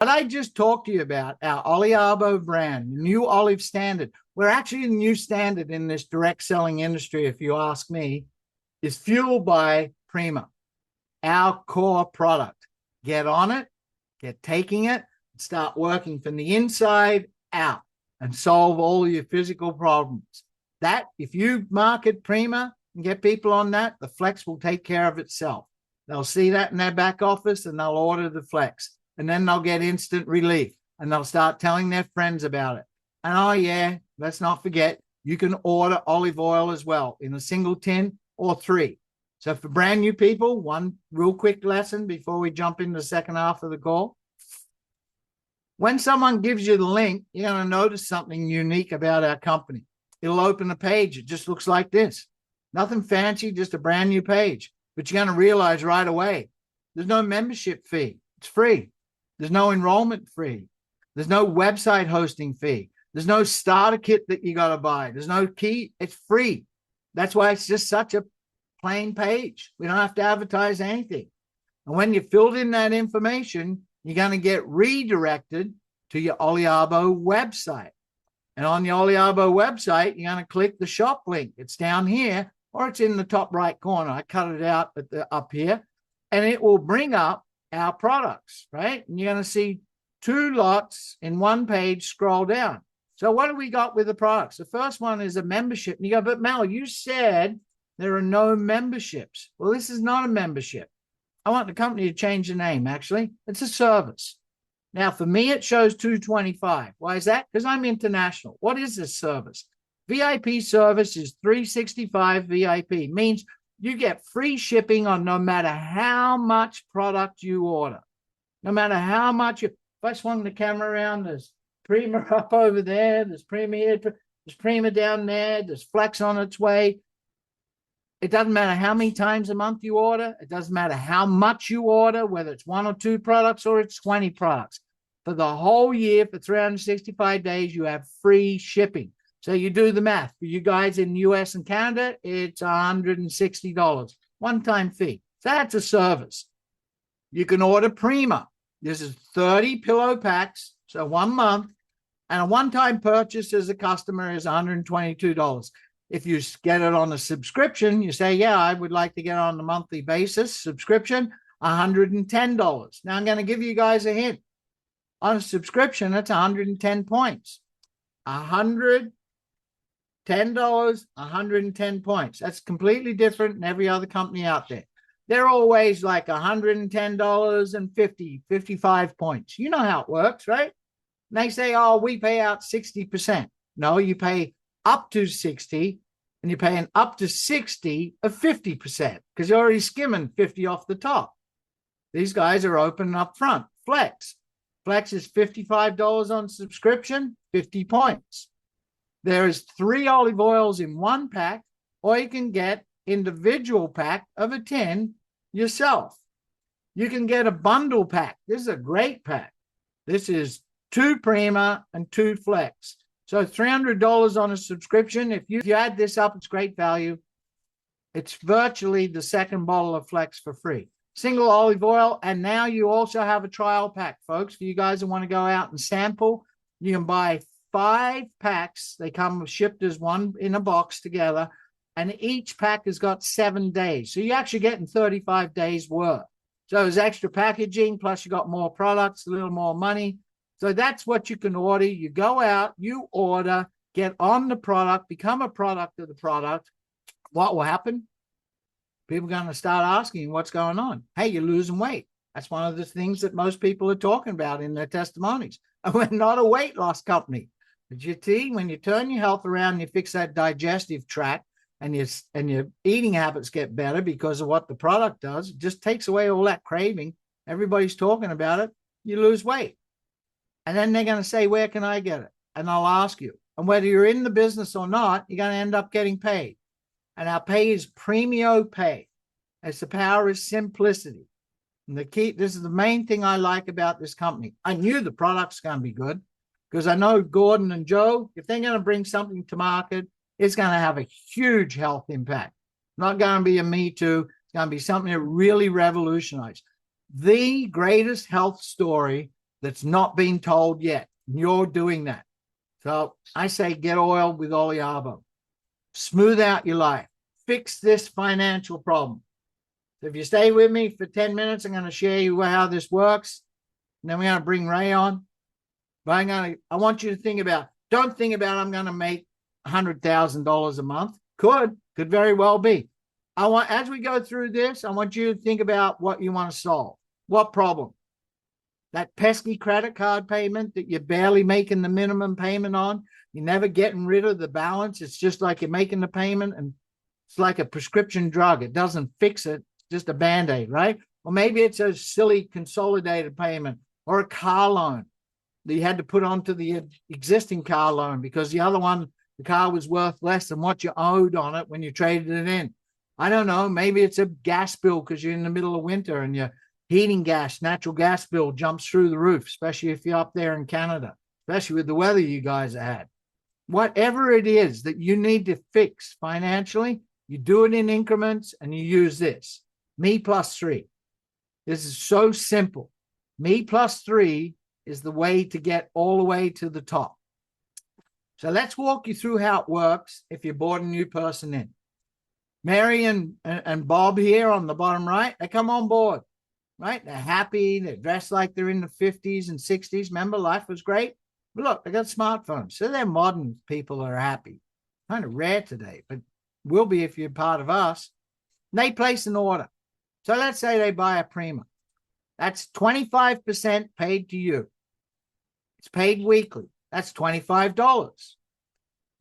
What I just talked to you about, our Oliabo brand, new olive standard, we're actually the new standard in this direct selling industry, if you ask me, is fueled by Premio, our core product. Get on it, get taking it, start working from the inside out and solve all your physical problems. That, if you market Premio and get people on that, the Flex will take care of itself. They'll see that in their back office and they'll order the Flex. And then they'll get instant relief and they'll start telling their friends about it. And oh yeah, let's not forget, you can order olive oil as well in a single tin or 3. So for brand new people, one real quick lesson before we jump into the second half of the call. When someone gives you the link, you're going to notice something unique about our company. It'll open a page. It just looks like this. Nothing fancy, just a brand new page. But you're going to realize right away, there's no membership fee. It's free. There's no enrollment fee. There's no website hosting fee. There's no starter kit that you got to buy. There's no key. It's free. That's why it's just such a plain page. We don't have to advertise anything. And when you filled in that information, you're going to get redirected to your Oliabo website. And on the Oliabo website, you're going to click the shop link. It's down here, or it's in the top right corner. I cut it out up here, and it will bring up our products, right? And you're going to see 2 lots in one page. Scroll down. So what do we got with the products? The first one is a membership. And you go, but Mel, you said there are no memberships. Well, this is not a membership. I want the company to change the name, actually. It's a service. Now, for me, it shows $225. Why is that? Because I'm international. What is this service? VIP service is $365 VIP. Means you get free shipping on no matter how much product you order. No matter how much if I swung the camera around, there's Premio up over there, there's Premio down there, there's Flex on its way. It doesn't matter how many times a month you order. It doesn't matter how much you order, whether it's 1 or 2 products or it's 20 products. For the whole year, for 365 days, you have free shipping. So you do the math. For you guys in the US and Canada, it's $160, one-time fee. So that's a service. You can order Premio. This is 30 pillow packs, so 1 month, and a one-time purchase as a customer is $122. If you get it on a subscription, you say, yeah, I would like to get on a monthly basis subscription, $110. Now I'm going to give you guys a hint. On a subscription, that's 110 points. $110, 110 points. That's completely different than every other company out there. They're always like $110 and 55 points. You know how it works, right? And they say, oh, we pay out 60%. No, you pay up to 60, and you're paying up to 60 of 50% because you're already skimming 50 off the top. These guys are open up front. Flex is $55 on subscription, 50 points. There is 3 olive oils in one pack, or you can get individual pack of a 10 yourself. You can get a bundle pack. This is a great pack. This is 2 Premio and 2 Flex. So $300 on a subscription. If you add this up, it's great value. It's virtually the second bottle of Flex for free. Single olive oil. And now you also have a trial pack, folks. For you guys that want to go out and sample, you can buy 5 packs. They come shipped as one in a box together. And each pack has got 7 days. So you're actually getting 35 days worth. So there's extra packaging, plus you got more products, a little more money. So that's what you can order. You go out, you order, get on the product, become a product of the product. What will happen? People are going to start asking you what's going on. Hey, you're losing weight. That's one of the things that most people are talking about in their testimonies. And we're not a weight loss company. But you see, when you turn your health around and you fix that digestive tract and your eating habits get better because of what the product does, it just takes away all that craving. Everybody's talking about it. You lose weight. And then they're going to say, where can I get it? And I'll ask you. And whether you're in the business or not, you're going to end up getting paid. And our pay is Premio pay. It's the power of simplicity. And this is the main thing I like about this company. I knew the product's going to be good because I know Gordon and Joe, if they're going to bring something to market, it's going to have a huge health impact. Not going to be a me too. It's going to be something that really revolutionized. The greatest health story that's not been told yet. You're doing that. So I say get oil with Oliabo. Smooth out your life. Fix this financial problem. So if you stay with me for 10 minutes, I'm going to share you how this works. And then we're going to bring Ray on. But I want you to think about, don't think about I'm going to make $100,000 a month. Could very well be. As we go through this, I want you to think about what you want to solve. What problem? That pesky credit card payment that you're barely making the minimum payment on. You're never getting rid of the balance. It's just like you're making the payment and it's like a prescription drug. It doesn't fix it, just a Band-Aid, right? Or maybe it's a silly consolidated payment or a car loan that you had to put onto the existing car loan because the other one, the car was worth less than what you owed on it when you traded it in. I don't know. Maybe it's a gas bill because you're in the middle of winter and your heating gas, natural gas bill jumps through the roof, especially if you're up there in Canada, especially with the weather you guys had. Whatever it is that you need to fix financially, you do it in increments and you use this. Me plus 3. This is so simple. Me plus 3 is the way to get all the way to the top. So let's walk you through how it works if you brought a new person in. Mary and Bob here on the bottom right, they come on board, right? They're happy. They're dressed like they're in the 50s and 60s. Remember, life was great. But look, they got smartphones. So they're modern people are happy. Kind of rare today, but will be if you're part of us. And they place an order. So let's say they buy a Premio. That's 25% paid to you. It's paid weekly. That's $25.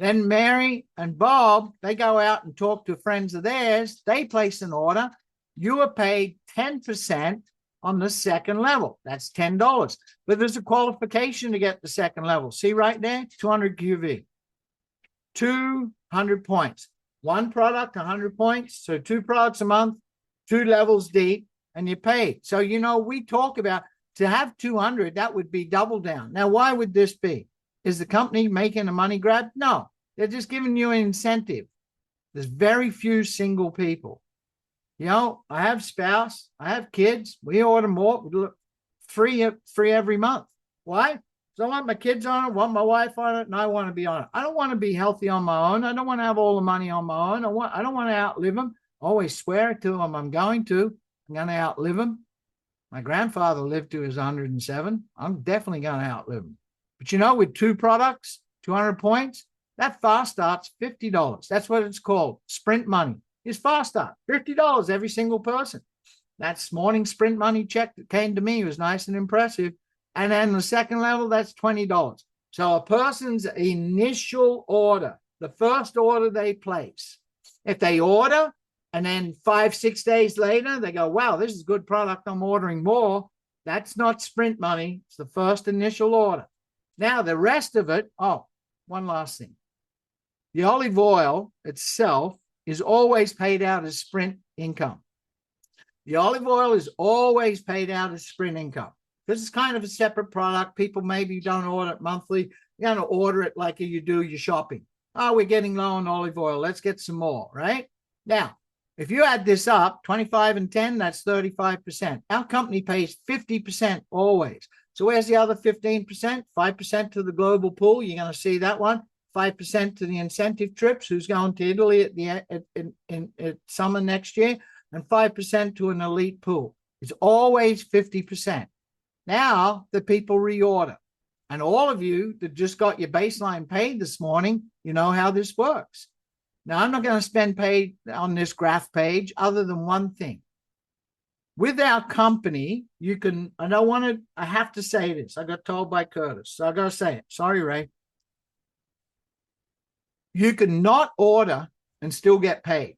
Then Mary and Bob, they go out and talk to friends of theirs. They place an order. You are paid 10% on the second level. That's $10. But there's a qualification to get the second level. See right there? 200 QV. 200 points. One product, 100 points. So 2 products a month, 2 levels deep, and you're paid. So, we talk about to have 200, that would be double down. Now, why would this be? Is the company making a money grab? No, they're just giving you an incentive. There's very few single people. I have spouse, I have kids. We order more. We do free every month. Why? So I want my kids on it, want my wife on it, and I want to be on it. I don't want to be healthy on my own. I don't want to have all the money on my own. I don't want to outlive them. I always swear to them I'm going to outlive them. My grandfather lived to his 107. I'm definitely going to outlive him. But with 2 products, 200 points, that fast start's $50. That's what it's called. Sprint money is fast start. $50 every single person. That's morning Sprint money check that came to me. It was nice and impressive. And then the second level, that's $20. So a person's initial order, the first order they place, if they order and then 5-6 days later, they go, wow, this is good product. I'm ordering more. That's not Sprint money. It's the first initial order. Now, the rest of it, one last thing. The olive oil itself is always paid out as Sprint income. The olive oil is always paid out as Sprint income because it's kind of a separate product. People maybe don't order it monthly. You're going to order it like you do your shopping. Oh, we're getting low on olive oil. Let's get some more, right? Now, if you add this up, 25 and 10, that's 35%. Our company pays 50% always. So where's the other 15%? 5% to the global pool. You're going to see that one. 5% to the incentive trips. Who's going to Italy at summer next year? And 5% to an elite pool. It's always 50%. Now the people reorder. And all of you that just got your baseline paid this morning, you know how this works. Now, I'm not going to spend paid on this graph page other than one thing. With our company, you can, I have to say this. I got told by Curtis, so I got to say it. Sorry, Ray. You can not order and still get paid.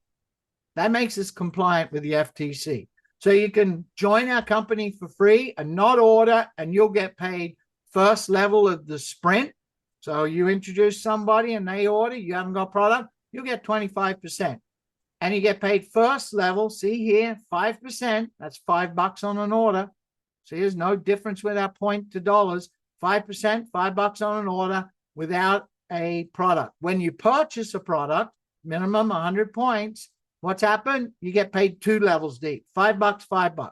That makes us compliant with the FTC. So you can join our company for free and not order, and you'll get paid first level of the Sprint. So you introduce somebody and they order, you haven't got product, you'll get 25%. And you get paid first level, see here, 5%. That's $5 on an order. So there's no difference with our point to dollars. 5%, $5 on an order without a product. When you purchase a product, minimum 100 points, what's happened? You get paid 2 levels deep. $5, $5.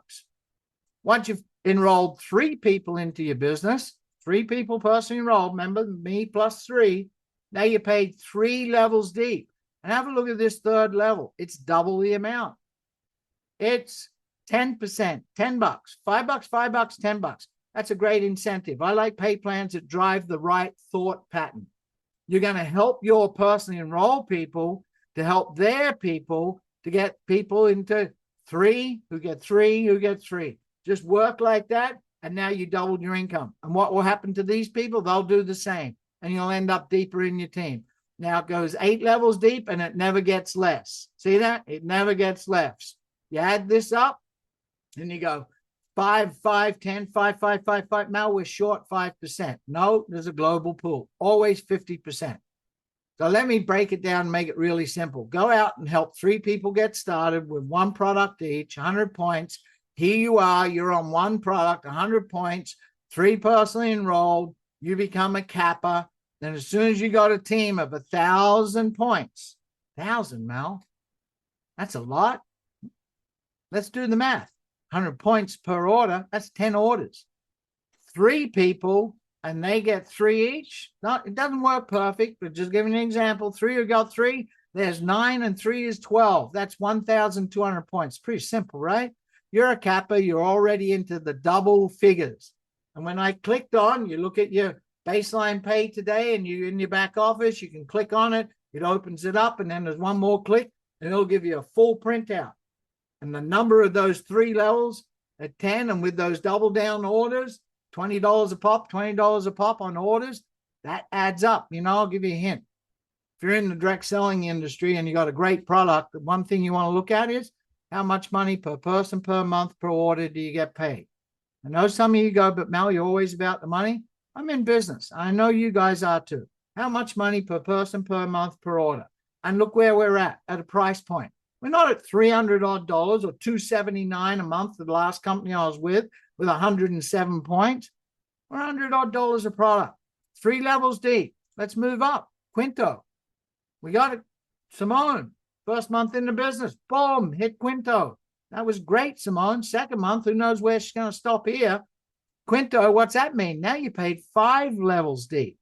Once you've enrolled 3 people into your business, 3 people personally enrolled, remember me plus 3. Now you paid 3 levels deep. And have a look at this third level. It's double the amount. It's 10%, $10, $5, $5, $10. That's a great incentive. I like pay plans that drive the right thought pattern. You're going to help your personally enrolled people to help their people to get people into 3 who get 3 who get 3. Just work like that, and now you doubled your income. And what will happen to these people? They'll do the same, and you'll end up deeper in your team. Now it goes 8 levels deep, and it never gets less. See that? It never gets less. You add this up, and you go 5, 5, 10, 5, 5, 5, 5. Now we're short 5%. No, there's a global pool. Always 50%. So let me break it down and make it really simple. Go out and help 3 people get started with 1 product each, 100 points. Here you are, you're on 1 product, 100 points, 3 personally enrolled, you become a capper. Then as soon as you got a team of 1,000 points, 1,000, Mel, that's a lot. Let's do the math. 100 points per order, that's 10 orders. 3 people, and they get 3 each. Not, it doesn't work perfect, but just giving an example, 3 who got 3, there's 9, and 3 is 12. That's 1,200 points. Pretty simple, right? You're a capper, you're already into the double figures. And when I clicked on, you look at your baseline pay today, and you in your back office, you can click on it, it opens it up, and then there's one more click, and it'll give you a full printout. And the number of those 3 levels at 10, and with those double down orders, $20 a pop, $20 a pop on orders, that adds up. You know, I'll give you a hint. If you're in the direct selling industry and you got a great product, the one thing you want to look at is how much money per person per month per order do you get paid? I know some of you go, but Mel, you're always about the money. I'm in business. I know you guys are too. How much money per person per month per order? And look where we're at a price point. We're not at $300 odd or $279 a month. The last company I was with 107 points. We're $100 odd a product. 3 levels deep. Let's move up. Quinto. We got it. Simone. First month in the business. Boom. Hit Quinto. That was great, Simone. Second month, who knows where she's going to stop here. Quinto, what's that mean? Now you paid 5 levels deep.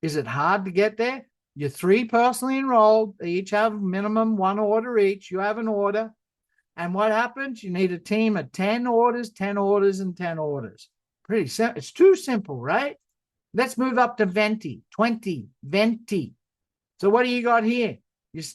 Is it hard to get there? You're 3 personally enrolled. They each have minimum 1 order each. You have an order. And what happens? You need a team of 10 orders, 10 orders, and 10 orders. Pretty simple. It's too simple, right? Let's move up to 20. So what do you got here?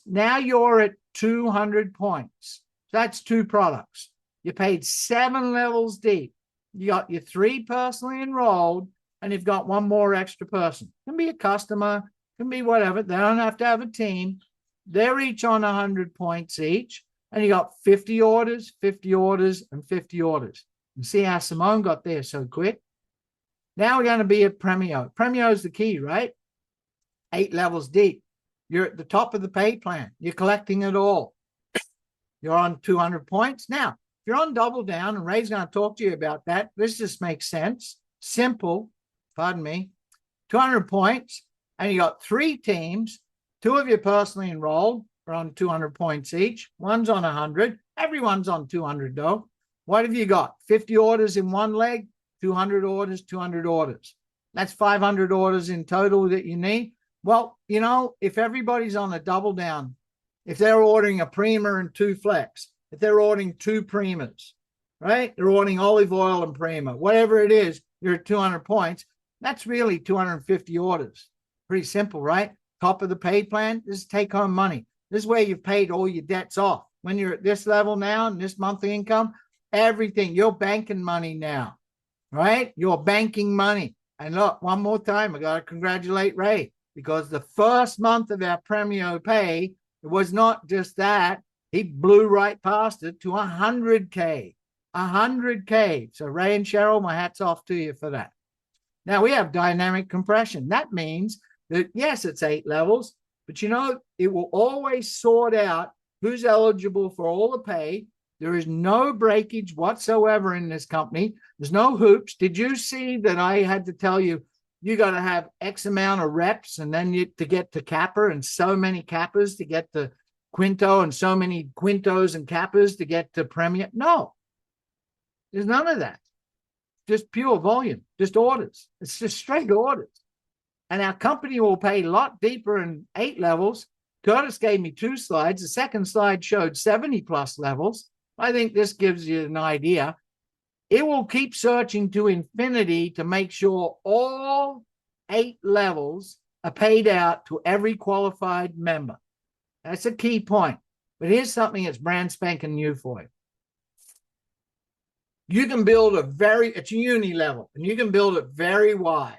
Now you're at 200 points. That's 2 products. You paid 7 levels deep. You got your 3 personally enrolled, and you've got 1 more extra person. Can be a customer, can be whatever. They don't have to have a team. They're each on 100 points each, and you got 50 orders, 50 orders, and 50 orders. And see how Simone got there so quick? Now we're going to be at Premio. Premio is the key, right? 8 levels deep. You're at the top of the pay plan. You're collecting it all. You're on 200 points. Now, if you're on double down, and Ray's going to talk to you about that, this just makes sense. Simple, pardon me, 200 points, and you got 3 teams. 2 of you personally enrolled are on 200 points each. One's on 100. Everyone's on 200, though. What have you got? 50 orders in one leg, 200 orders, 200 orders. That's 500 orders in total that you need. Well, you know, if everybody's on a double down, if they're ordering a Prima and 2 Flex, if they're ordering 2 Primas, right? They're ordering olive oil and Prima, whatever it is, you're at 200 points. That's really 250 orders. Pretty simple, right? Top of the pay plan, this is take home money. This is where you've paid all your debts off. When you're at this level now and this monthly income, everything, you're banking money now, right? You're banking money. And look, one more time, I got to congratulate Ray, because the first month of our Premio pay, it was not just that. He blew right past it to 100K. 100K. So Ray and Cheryl, my hat's off to you for that. Now we have dynamic compression. That means that, yes, it's 8 levels, but you know, it will always sort out who's eligible for all the pay. There is no breakage whatsoever in this company. There's no hoops. Did you see that I had to tell you, you got to have X amount of reps, and then you to get to capper, and so many cappers to get to Quinto, and so many Quintos and cappers to get to Premio? No, there's none of that. just pure volume, just orders. It's just straight orders. And our company will pay a lot deeper in 8 levels. Curtis gave me 2 slides. The second slide showed 70 plus levels. I think this gives you an idea. It will keep searching to infinity to make sure all 8 levels are paid out to every qualified member. That's a key point. But here's something that's brand spanking new for you. You can build it's a uni level, and you can build it very wide.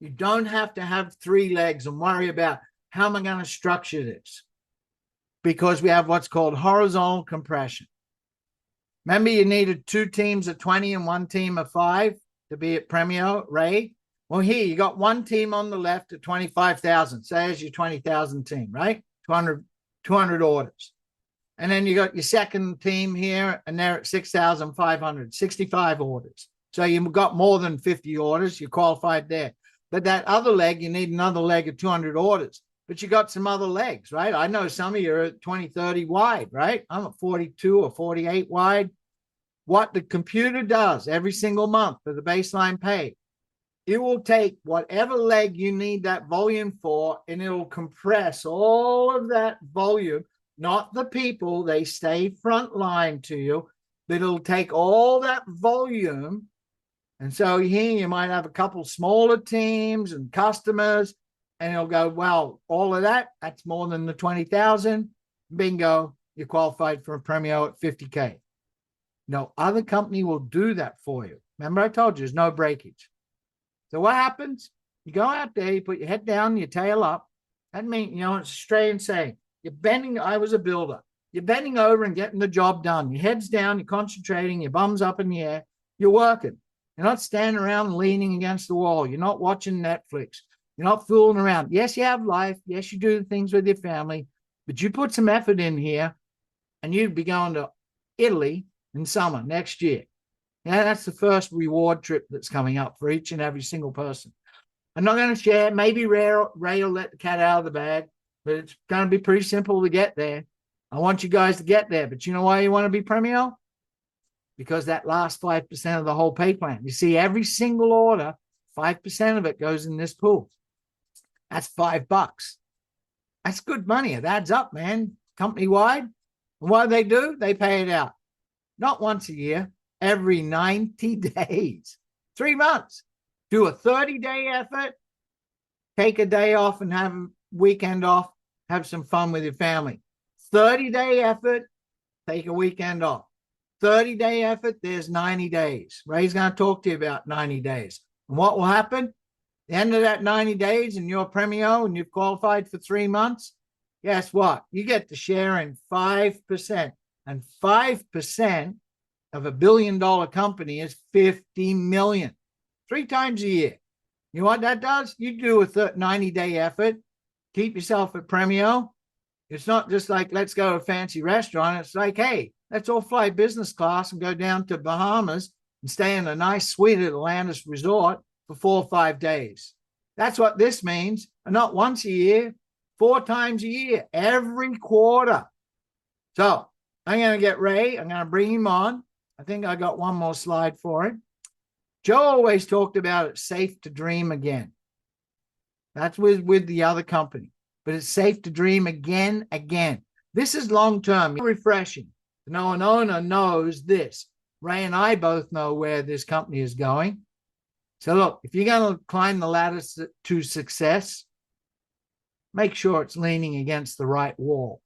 You don't have to have 3 legs and worry about how am I going to structure this, because we have what's called horizontal compression. Remember, you needed 2 teams of 20 and 1 team of 5 to be at Premio, Ray? Well, here you got 1 team on the left at 25,000. Say as your 20,000 team, right? 200 orders. And then you got your second team here, and they're at 6,500, 65 orders. So you've got more than 50 orders. You qualified there. But that other leg, you need another leg of 200 orders. But you got some other legs, right? I know some of you are at 20, 30 wide, right? I'm at 42 or 48 wide. What the computer does every single month for the baseline pay, it will take whatever leg you need that volume for, and it'll compress all of that volume, not the people, they stay front line to you, but it'll take all that volume. And so here you might have a couple smaller teams and customers, and it'll go, well, all of that, that's more than the 20,000. Bingo, you're qualified for a Premio at 50K. No other company will do that for you. Remember, I told you there's no breakage. So what happens? You go out there, you put your head down, your tail up. That means, it's straight and saying, you're bending. I was a builder. You're bending over and getting the job done. Your head's down, you're concentrating, your bum's up in the air, you're working. You're not standing around leaning against the wall. You're not watching Netflix. You're not fooling around. Yes, you have life. Yes, you do things with your family, but you put some effort in here, and you'd be going to Italy in summer next year. Yeah, that's the first reward trip that's coming up for each and every single person. I'm not going to share. Maybe Ray will let the cat out of the bag, but it's going to be pretty simple to get there. I want you guys to get there. But you know why you want to be Premio? Because that last 5% of the whole pay plan. You see, every single order, 5% of it goes in this pool. That's $5. That's good money. It adds up, man. Company-wide. And what do? They pay it out. Not once a year, every 90 days, 3 months. Do a 30-day effort, take a day off and have a weekend off, have some fun with your family. 30-day effort, take a weekend off. 30-day effort, there's 90 days. Ray's going to talk to you about 90 days. And what will happen? The end of that 90 days and you're Premio and you've qualified for 3 months, guess what? You get to share in 5%. And 5% of $1 billion company is 50 million. 3 times a year. You know what that does? You do a 90-day effort, keep yourself at Premio. It's not just like, let's go to a fancy restaurant. It's like, hey, let's all fly business class and go down to Bahamas and stay in a nice suite at Atlantis Resort for 4 or 5 days. That's what this means. And not once a year, 4 times a year, every quarter. So I'm going to get Ray. I'm going to bring him on. I think I got one more slide for him. Joe always talked about it's safe to dream again. That's with the other company. But it's safe to dream again. This is long-term, refreshing. To know an owner knows this. Ray and I both know where this company is going. So look, if you're going to climb the ladder to success, make sure it's leaning against the right wall.